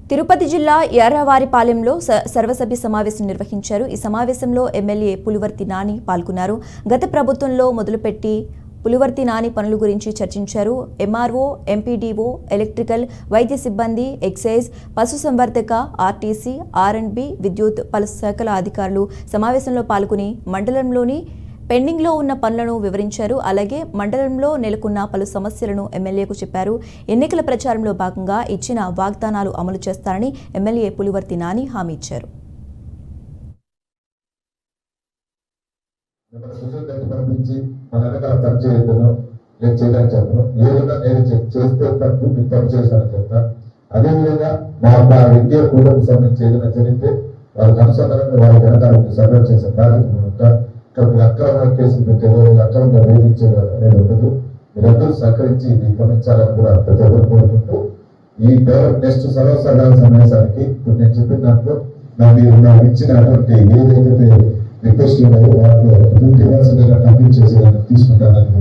తిరుపతి జిల్లా ఎర్రవారిపాలెంలో సర్వసభ్య సమావేశం నిర్వహించారు. ఈ సమావేశంలో ఎమ్మెల్యే పులివర్తి నాని పాల్గొన్నారు. గత ప్రభుత్వంలో మొదలుపెట్టి పులివర్తి నాని పనుల గురించి చర్చించారు. ఎంఆర్ఓ, ఎంపీడీఓ, ఎలక్ట్రికల్, వైద్య సిబ్బంది, ఎక్సైజ్, పశుసంవర్ధక, ఆర్టీసీ, ఆర్ఎండ్బి, విద్యుత్, పలు శాఖల అధికారులు సమావేశంలో పాల్గొని మండలంలోని పెండింగ్లో ఉన్న పనులను వివరించారు. అలాగే మండలంలో నెలకొన్న పలు సమస్యలను ఎమ్మెల్యేకు చెప్పారు. ఎన్నికల ప్రచారంలో భాగంగా ఇచ్చిన వాగ్దానాలు అమలు చేస్తారని ఎమ్మెల్యే పులివర్తి నాని హామీ ఇచ్చారు. అదేవిధంగా మా విద్యా కూటమికి సంబంధించి ఏదైనా జరిగితే వాళ్ళకి అనుసంధానంగా వాళ్ళ వెనకాల సర్వే చేసే బాధ్యత అక్రమ కేసులు పెట్టేదో అక్రమంగా వేధించేదో అనేది ఉండదు. మీరందరూ సహకరించి గమనించాలని కూడా ప్రతి ఒక్కరు కోరుకుంటూ ఈ నెక్స్ట్ సర్వసాధారణ సమావేశానికి ఇప్పుడు నేను చెప్పిన దాంట్లో మీరు నాకు ఇచ్చినటువంటి ఏదైతే రిక్వెస్ట్ ఉన్నాయో వాటిలో 50% కంప్లీట్ చేసేదాన్ని తీసుకుంటానని